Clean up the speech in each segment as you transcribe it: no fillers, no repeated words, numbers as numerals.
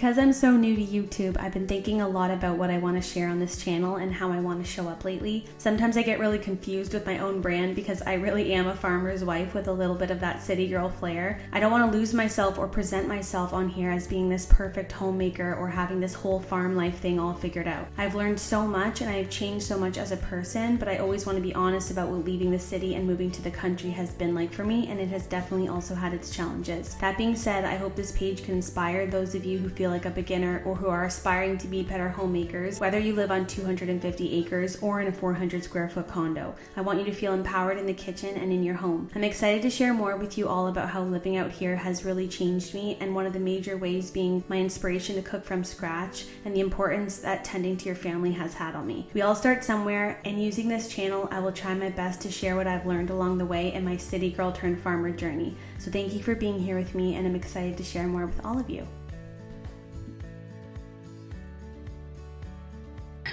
Because I'm so new to YouTube, I've been thinking a lot about what I want to share on this channel and how I want to show up lately. Sometimes I get really confused with my own brand because I really am a farmer's wife with a little bit of that city girl flair. I don't want to lose myself or present myself on here as being this perfect homemaker or having this whole farm life thing all figured out. I've learned so much and I've changed so much as a person, but I always want to be honest about what leaving the city and moving to the country has been like for me, and it has definitely also had its challenges. That being said, I hope this page can inspire those of you who feel like a beginner or who are aspiring to be better homemakers, whether you live on 250 acres or in a 400 square foot condo. I want you to feel empowered in the kitchen and in your home. I'm excited to share more with you all about how living out here has really changed me, and one of the major ways being my inspiration to cook from scratch and the importance that tending to your family has had on me. We all start somewhere, and using this channel, I will try my best to share what I've learned along the way in my city girl turned farmer journey. So thank you for being here with me, and I'm excited to share more with all of you.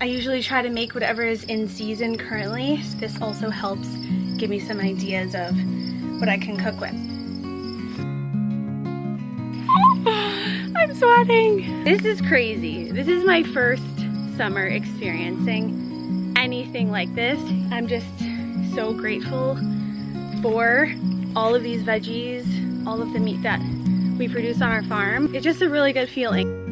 I usually try to make whatever is in season currently. So this also helps give me some ideas of what I can cook with. I'm sweating. This is crazy. This is my first summer experiencing anything like this. I'm just so grateful for all of these veggies, all of the meat that we produce on our farm. It's just a really good feeling.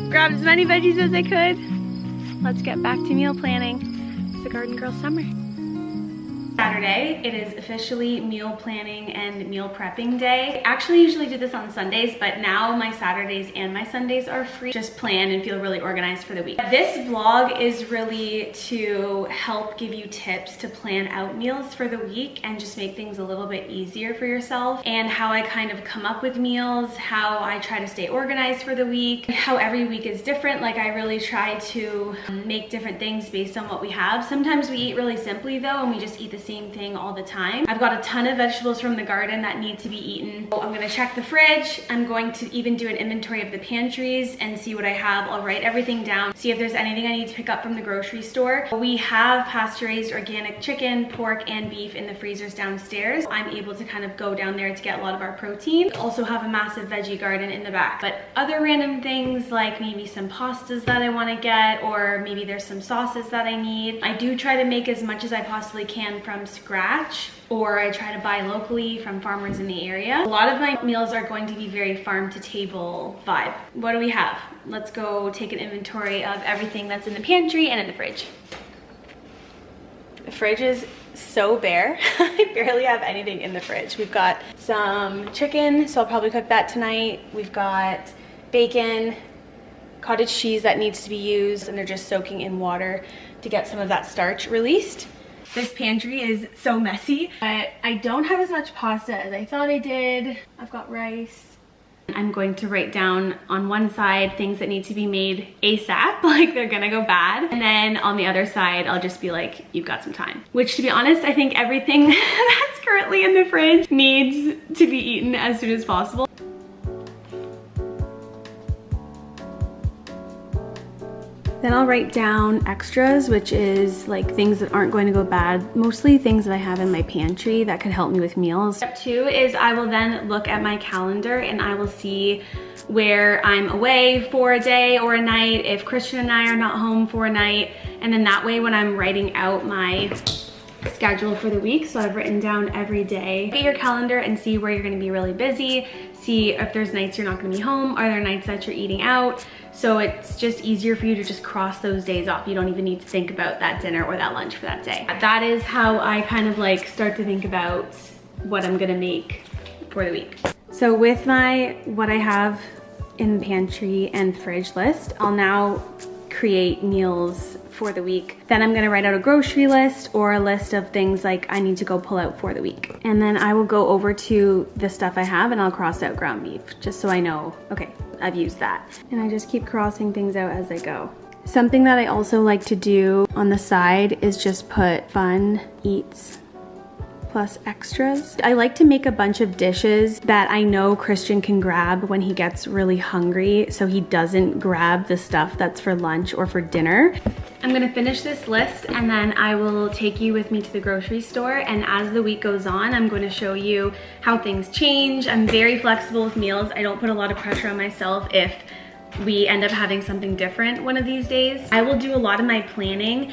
Grabbed as many veggies as I could. Let's get back to meal planning. It's a Garden Girl summer. Saturday, it is officially meal planning and meal prepping day. I actually usually do this on Sundays, but now my Saturdays and my Sundays are free. Just plan and feel really organized for the week. This vlog is really to help give you tips to plan out meals for the week and just make things a little bit easier for yourself, and how I kind of come up with meals, how I try to stay organized for the week, how every week is different. Like, I really try to make different things based on what we have. Sometimes we eat really simply though, and we just eat the same thing all the time. I've got a ton of vegetables from the garden that need to be eaten. So I'm gonna check the fridge. I'm going to even do an inventory of the pantries and see what I have. I'll write everything down, see if there's anything I need to pick up from the grocery store. We have pasture-raised organic chicken, pork, and beef in the freezers downstairs. I'm able to kind of go down there to get a lot of our protein. Also have a massive veggie garden in the back. But other random things like maybe some pastas that I wanna get, or maybe there's some sauces that I need. I do try to make as much as I possibly can from scratch, or I try to buy locally from farmers in the area. A lot of my meals are going to be very farm to table vibe. What do we have? Let's go take an inventory of everything that's in the pantry and in the fridge. The fridge is so bare. I barely have anything in the fridge. We've got some chicken, so I'll probably cook that tonight. We've got bacon, cottage cheese that needs to be used, and they're just soaking in water to get some of that starch released. This pantry is so messy, but I don't have as much pasta as I thought I did. I've got rice. I'm going to write down on one side things that need to be made ASAP, like they're gonna go bad. And then on the other side, I'll just be like, you've got some time. Which, to be honest, I think everything that's currently in the fridge needs to be eaten as soon as possible. Then I'll write down extras, which is like things that aren't going to go bad, mostly things that I have in my pantry that could help me with meals. Step 2 is I will then look at my calendar and I will see where I'm away for a day or a night, if Christian and I are not home for a night, and then that way when I'm writing out my schedule for the week, so I've written down every day. Look at your calendar and see where you're gonna be really busy, see if there's nights you're not gonna be home, are there nights that you're eating out, so it's just easier for you to just cross those days off. You don't even need to think about that dinner or that lunch for that day. That is how I kind of like start to think about what I'm gonna make for the week. So with my what I have in the pantry and fridge list, I'll now create meals for the week. Then I'm gonna write out a grocery list or a list of things like I need to go pull out for the week. And then I will go over to the stuff I have and I'll cross out ground beef, just so I know, okay, I've used that. And I just keep crossing things out as I go. Something that I also like to do on the side is just put fun eats plus extras. I like to make a bunch of dishes that I know Christian can grab when he gets really hungry, so he doesn't grab the stuff that's for lunch or for dinner. I'm gonna finish this list and then I will take you with me to the grocery store, and as the week goes on, I'm going to show you how things change. I'm very flexible with meals. I don't put a lot of pressure on myself if we end up having something different one of these days. I will do a lot of my planning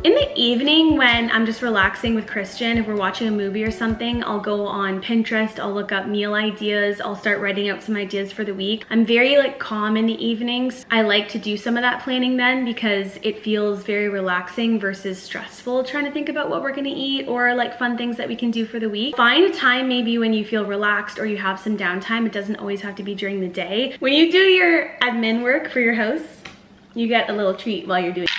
in the evening when I'm just relaxing with Christian. If we're watching a movie or something, I'll go on Pinterest, I'll look up meal ideas, I'll start writing out some ideas for the week. I'm very like calm in the evenings. I like to do some of that planning then because it feels very relaxing versus stressful trying to think about what we're gonna eat or like fun things that we can do for the week. Find a time maybe when you feel relaxed or you have some downtime. It doesn't always have to be during the day. When you do your admin work for your house, you get a little treat while you're doing it.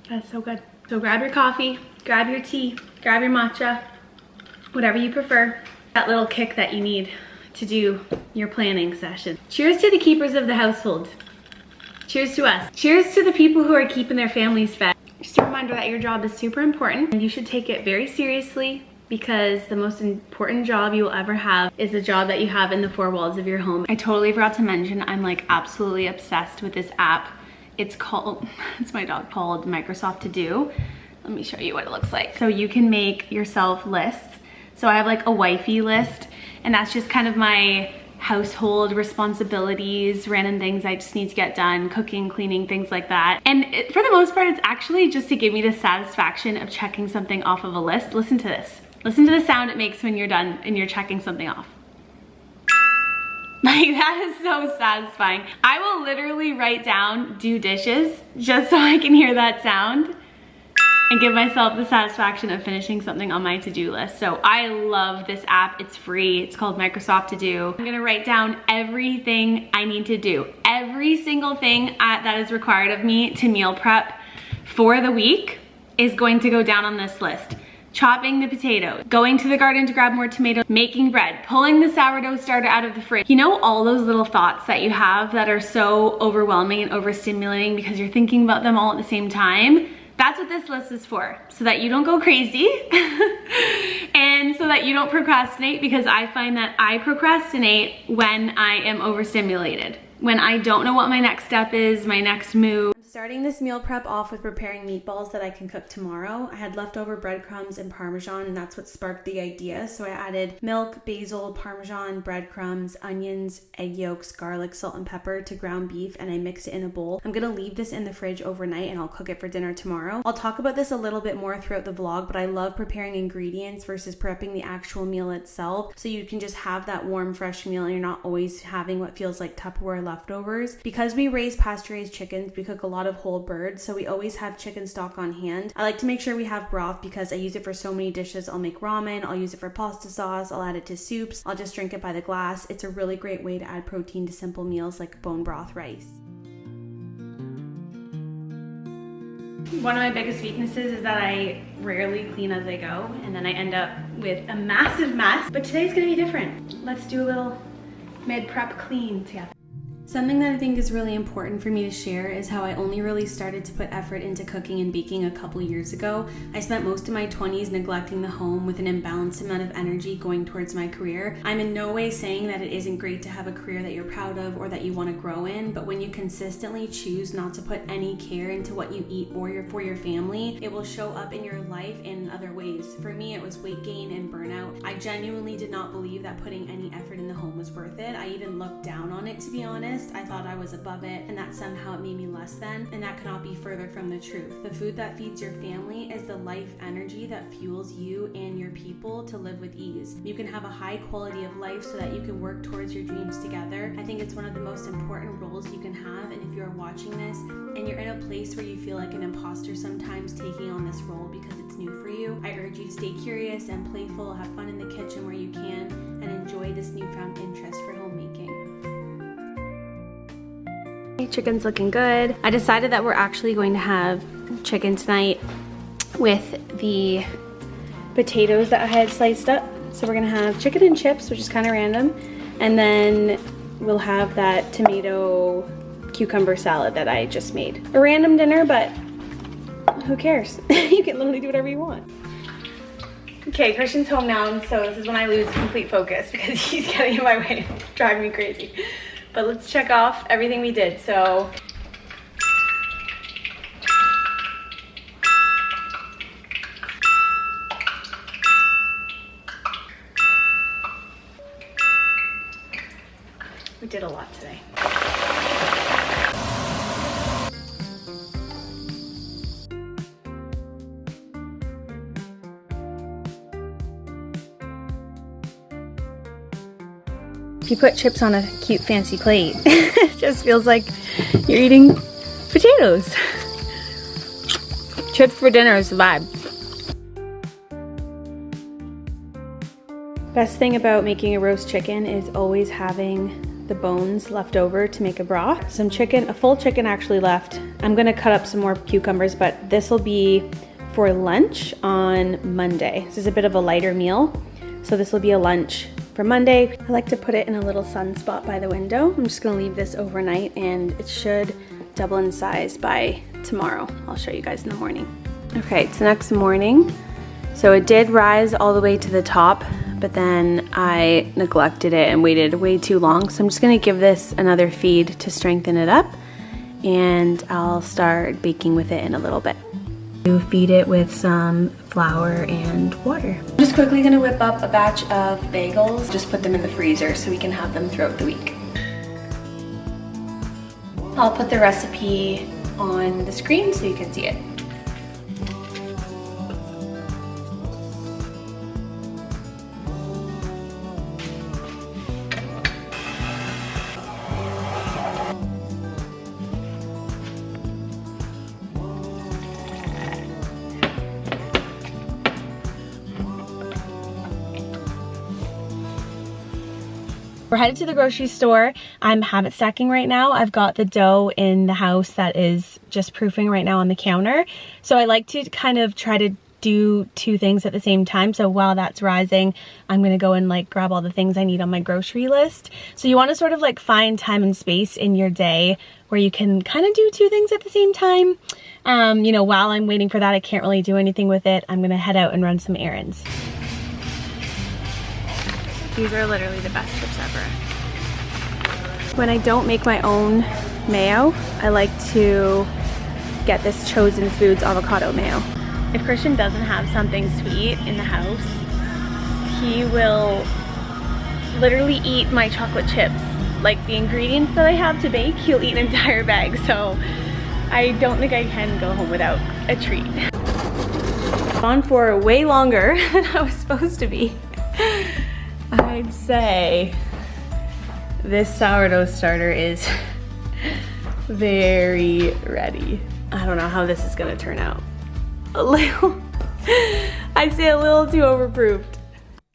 That's so good. So grab your coffee, grab your tea, grab your matcha, whatever you prefer. That little kick that you need to do your planning session. Cheers to the keepers of the household. Cheers to us. Cheers to the people who are keeping their families fed. Just a reminder that your job is super important and you should take it very seriously, because the most important job you will ever have is the job that you have in the four walls of your home. I totally forgot to mention, I'm like absolutely obsessed with this app. It's my dog, called Microsoft To Do. Let me show you what it looks like. So you can make yourself lists. So I have like a wifey list, and that's just kind of my household responsibilities, random things I just need to get done, cooking, cleaning, things like that. And for the most part, it's actually just to give me the satisfaction of checking something off of a list. Listen to this. Listen to the sound it makes when you're done and you're checking something off. Like, that is so satisfying. I will literally write down do dishes just so I can hear that sound and give myself the satisfaction of finishing something on my to-do list. So I love this app. It's free. It's called Microsoft To Do. I'm gonna write down everything I need to do. Every single thing that is required of me to meal prep for the week is going to go down on this list. Chopping the potato, going to the garden to grab more tomatoes, making bread, pulling the sourdough starter out of the fridge. You know, all those little thoughts that you have that are so overwhelming and overstimulating because you're thinking about them all at the same time? That's what this list is for, so that you don't go crazy and so that you don't procrastinate, because I find that I procrastinate when I am overstimulated, when I don't know what my next step is, my next move. Starting this meal prep off with preparing meatballs that I can cook tomorrow. I had leftover breadcrumbs and Parmesan, and that's what sparked the idea. So I added milk, basil, Parmesan, breadcrumbs, onions, egg yolks, garlic, salt, and pepper to ground beef, and I mix it in a bowl. I'm gonna leave this in the fridge overnight and I'll cook it for dinner tomorrow. I'll talk about this a little bit more throughout the vlog, but I love preparing ingredients versus prepping the actual meal itself, so you can just have that warm, fresh meal and you're not always having what feels like Tupperware leftovers. Because we raise pasture-raised chickens, we cook a lot of whole birds, so we always have chicken stock on hand. I like to make sure we have broth because I use it for so many dishes. I'll make ramen, I'll use it for pasta sauce, I'll add it to soups, I'll just drink it by the glass. It's a really great way to add protein to simple meals like bone broth rice. One of my biggest weaknesses is that I rarely clean as I go, and then I end up with a massive mess. But today's gonna be different. Let's do a little mid-prep clean together. Something that I think is really important for me to share is how I only really started to put effort into cooking and baking a couple years ago. I spent most of my 20s neglecting the home with an imbalanced amount of energy going towards my career. I'm in no way saying that it isn't great to have a career that you're proud of or that you want to grow in, but when you consistently choose not to put any care into what you eat or for your family, it will show up in your life in other ways. For me, it was weight gain and burnout. I genuinely did not believe that putting any effort in the home was worth it. I even looked down on it, to be honest. I thought I was above it and that somehow it made me less than, and that cannot be further from the truth. The food that feeds your family is the life energy that fuels you and your people to live with ease. You can have a high quality of life so that you can work towards your dreams together. I think it's one of the most important roles you can have, and if you're watching this and you're in a place where you feel like an imposter sometimes taking on this role because it's new for you, I urge you to stay curious and playful, have fun in the kitchen where you can, and enjoy this newfound interest for homemaking. Chicken's looking good. I decided that we're actually going to have chicken tonight with the potatoes that I had sliced up. So we're gonna have chicken and chips, which is kind of random, and then we'll have that tomato cucumber salad that I just made. A random dinner, but who cares? You can literally do whatever you want. Okay, Christian's home now, so this is when I lose complete focus because he's getting in my way, driving me crazy. But let's check off everything we did. So we did a lot today. If you put chips on a cute fancy plate, it just feels like you're eating potatoes. Chips for dinner is the vibe. Best thing about making a roast chicken is always having the bones left over to make a broth. Some chicken, a full chicken actually left. I'm gonna cut up some more cucumbers, but this will be for lunch on Monday. This is a bit of a lighter meal, so this will be a lunch for Monday. I like to put it in a little sun spot by the window. I'm just gonna leave this overnight and it should double in size by tomorrow. I'll show you guys in the morning. Okay, it's the next morning. So it did rise all the way to the top, but then I neglected it and waited way too long. So I'm just gonna give this another feed to strengthen it up, and I'll start baking with it in a little bit. You feed it with some flour and water. I'm just quickly gonna whip up a batch of bagels, just put them in the freezer so we can have them throughout the week. I'll put the recipe on the screen so you can see it. We're headed to the grocery store. I'm habit stacking right now. I've got the dough in the house that is just proofing right now on the counter. So I like to kind of try to do two things at the same time. So while that's rising, I'm gonna go and like grab all the things I need on my grocery list. So you wanna sort of like find time and space in your day where you can kind of do two things at the same time. You know, while I'm waiting for that, I can't really do anything with it. I'm gonna head out and run some errands. These are literally the best chips ever. When I don't make my own mayo, I like to get this Chosen Foods avocado mayo. If Christian doesn't have something sweet in the house, he will literally eat my chocolate chips. Like the ingredients that I have to bake, he'll eat an entire bag. So I don't think I can go home without a treat. On for way longer than I was supposed to be. I'd say this sourdough starter is very ready. I don't know how this is gonna turn out. A little, I'd say a little too overproofed.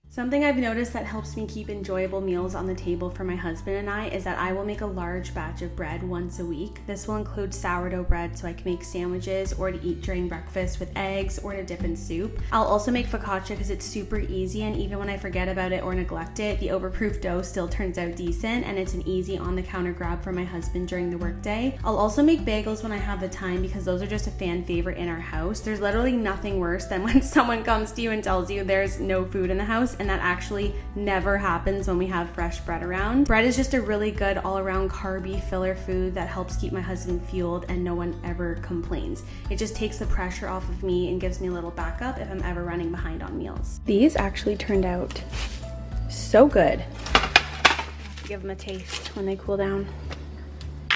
Something I've noticed that helps me keep enjoyable meals on the table for my husband and I is that I will make a large batch of bread once a week. This will include sourdough bread so I can make sandwiches or to eat during breakfast with eggs or to dip in soup. I'll also make focaccia because it's super easy, and even when I forget about it or neglect it, the overproof dough still turns out decent, and it's an easy on-the-counter grab for my husband during the workday. I'll also make bagels when I have the time because those are just a fan favorite in our house. There's literally nothing worse than when someone comes to you and tells you there's no food in the house, and that actually never happens when we have fresh bread around. Bread is just a really good all-around carby filler food that helps keep my husband fueled, and no one ever complains. It just takes the pressure off of me and gives me a little backup if I'm ever running behind on meals. These actually turned out so good. Give them a taste when they cool down.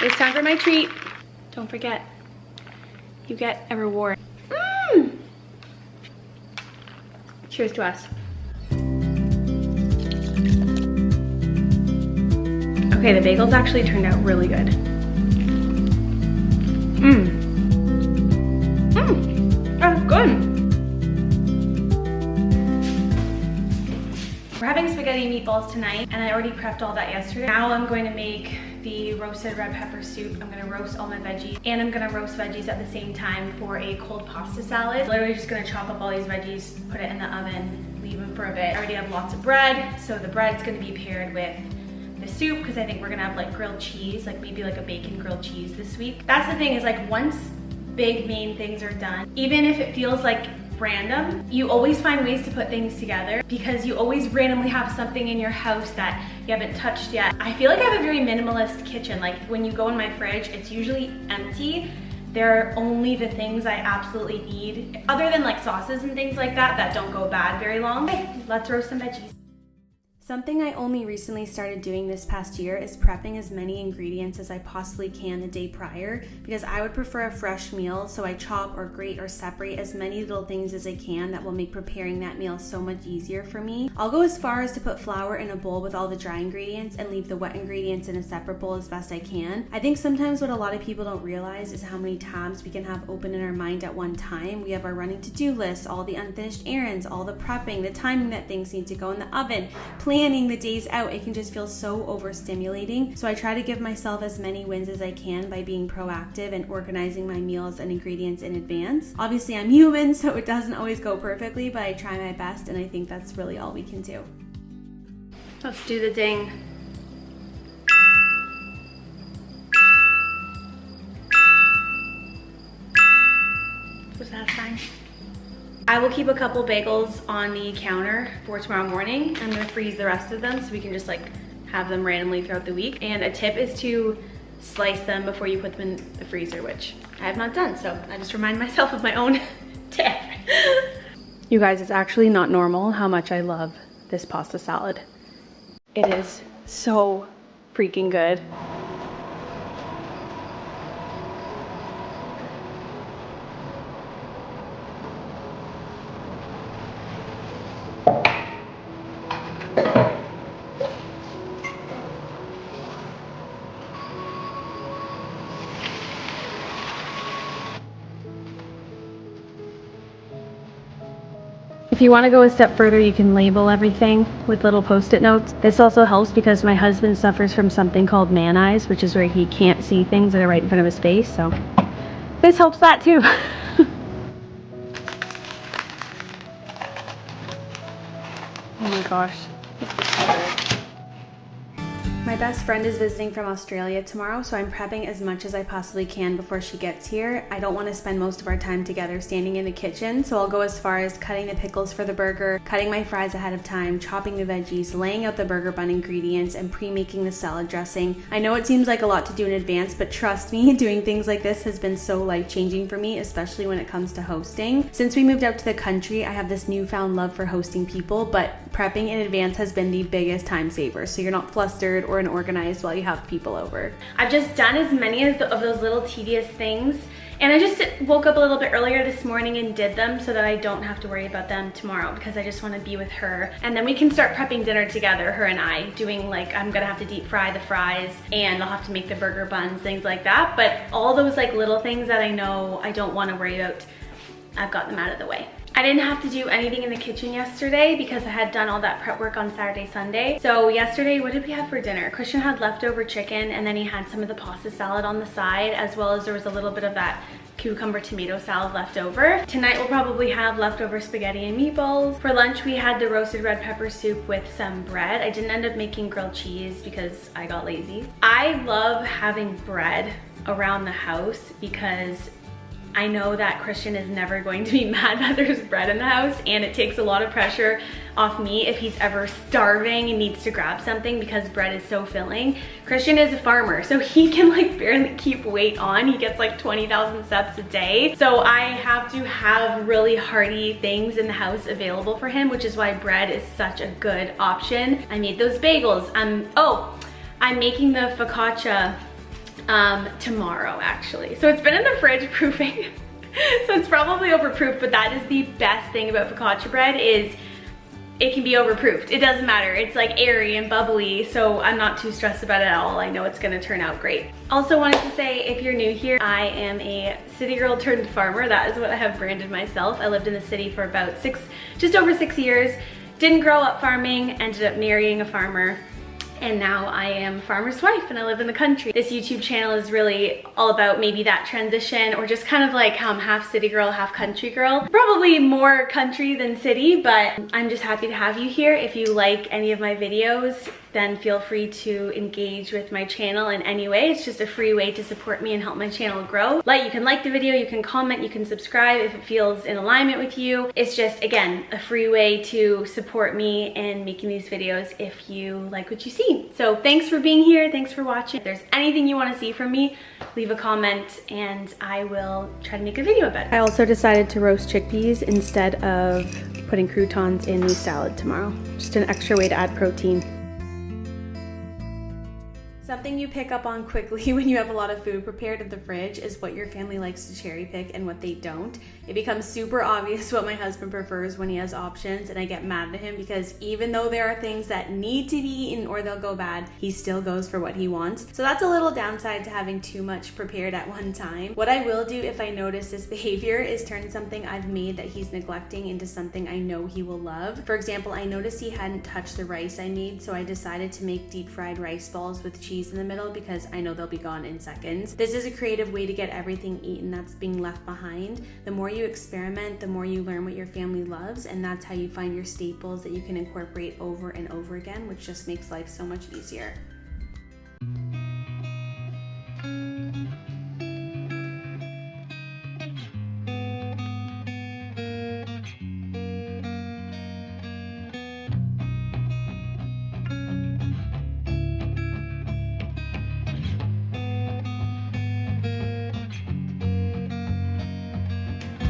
It's time for my treat. Don't forget, you get a reward. Cheers to us. Okay, the bagels actually turned out really good. That's good. We're having spaghetti meatballs tonight, and I already prepped all that yesterday. Now I'm going to make the roasted red pepper soup. I'm gonna roast all my veggies, and I'm gonna roast veggies at the same time for a cold pasta salad. Literally just gonna chop up all these veggies, put it in the oven, leave them for a bit. I already have lots of bread, so the bread's gonna be paired with the soup because I think we're gonna have like grilled cheese, like maybe like a bacon grilled cheese this week. That's the thing, is like once big main things are done, even if it feels like random. You always find ways to put things together because you always randomly have something in your house that you haven't touched yet. I feel like I have a very minimalist kitchen. Like when you go in my fridge, it's usually empty. There are only the things I absolutely need, other than like sauces and things like that that don't go bad very long. Okay, let's roast some veggies. Something I only recently started doing this past year is prepping as many ingredients as I possibly can the day prior, because I would prefer a fresh meal, so I chop or grate or separate as many little things as I can that will make preparing that meal so much easier for me. I'll go as far as to put flour in a bowl with all the dry ingredients and leave the wet ingredients in a separate bowl as best I can. I think sometimes what a lot of people don't realize is how many tabs we can have open in our mind at one time. We have our running to-do list, all the unfinished errands, all the prepping, the timing that things need to go in the oven, planning the days out. It can just feel so overstimulating. So I try to give myself as many wins as I can by being proactive and organizing my meals and ingredients in advance. Obviously, I'm human, so it doesn't always go perfectly, but I try my best, and I think that's really all we can do. Let's do the ding. Was that fine? I will keep a couple bagels on the counter for tomorrow morning. I'm gonna freeze the rest of them so we can just like have them randomly throughout the week. And a tip is to slice them before you put them in the freezer, which I have not done. So I just remind myself of my own tip. You guys, it's actually not normal how much I love this pasta salad. It is so freaking good. If you want to go a step further, you can label everything with little post-it notes. This also helps because my husband suffers from something called man eyes, which is where he can't see things that are right in front of his face, so this helps that too. Oh my gosh. My best friend is visiting from Australia tomorrow, so I'm prepping as much as I possibly can before she gets here. I don't want to spend most of our time together standing in the kitchen, so I'll go as far as cutting the pickles for the burger, cutting my fries ahead of time, chopping the veggies, laying out the burger bun ingredients, and pre-making the salad dressing. I know it seems like a lot to do in advance, but trust me, doing things like this has been so life-changing for me, especially when it comes to hosting. Since we moved out to the country, I have this newfound love for hosting people, but prepping in advance has been the biggest time saver, so you're not flustered or unorganized while you have people over. I've just done as many of those little tedious things, and I just woke up a little bit earlier this morning and did them so that I don't have to worry about them tomorrow, because I just want to be with her, and then we can start prepping dinner together, her and I, doing like, I'm gonna have to deep fry the fries and I'll have to make the burger buns, things like that, but all those like little things that I know I don't want to worry about, I've got them out of the way. I didn't have to do anything in the kitchen yesterday because I had done all that prep work on Saturday, Sunday. So yesterday, what did we have for dinner? Christian had leftover chicken, and then he had some of the pasta salad on the side, as well as there was a little bit of that cucumber tomato salad left over. Tonight we'll probably have leftover spaghetti and meatballs. For lunch we had the roasted red pepper soup with some bread. I didn't end up making grilled cheese because I got lazy. I love having bread around the house because I know that Christian is never going to be mad that there's bread in the house, and it takes a lot of pressure off me if he's ever starving and needs to grab something because bread is so filling. Christian is a farmer, so he can like barely keep weight on. He gets like 20,000 steps a day. So I have to have really hearty things in the house available for him, which is why bread is such a good option. I made those bagels. I'm making the focaccia tomorrow actually. So it's been in the fridge proofing. So it's probably overproofed, but that is the best thing about focaccia bread is it can be overproofed. It doesn't matter. It's like airy and bubbly, so I'm not too stressed about it at all. I know it's gonna turn out great. Also wanted to say, if you're new here, I am a city girl turned farmer. That is what I have branded myself. I lived in the city for about just over 6 years. Didn't grow up farming, ended up marrying a farmer. And now I am a farmer's wife and I live in the country. This YouTube channel is really all about maybe that transition, or just kind of like how I'm half city girl, half country girl. Probably more country than city, but I'm just happy to have you here. If you like any of my videos, then feel free to engage with my channel in any way. It's just a free way to support me and help my channel grow. You can like the video, you can comment, you can subscribe if it feels in alignment with you. It's just, again, a free way to support me in making these videos if you like what you see. So thanks for being here, thanks for watching. If there's anything you want to see from me, leave a comment and I will try to make a video about it. I also decided to roast chickpeas instead of putting croutons in the salad tomorrow. Just an extra way to add protein. Something you pick up on quickly when you have a lot of food prepared in the fridge is what your family likes to cherry pick and what they don't. It becomes super obvious what my husband prefers when he has options, and I get mad at him because even though there are things that need to be eaten or they'll go bad, he still goes for what he wants. So that's a little downside to having too much prepared at one time. What I will do if I notice this behavior is turn something I've made that he's neglecting into something I know he will love. For example, I noticed he hadn't touched the rice I made, so I decided to make deep fried rice balls with cheese in the middle because I know they'll be gone in seconds. This is a creative way to get everything eaten that's being left behind. The more you experiment, the more you learn what your family loves, and that's how you find your staples that you can incorporate over and over again, which just makes life so much easier.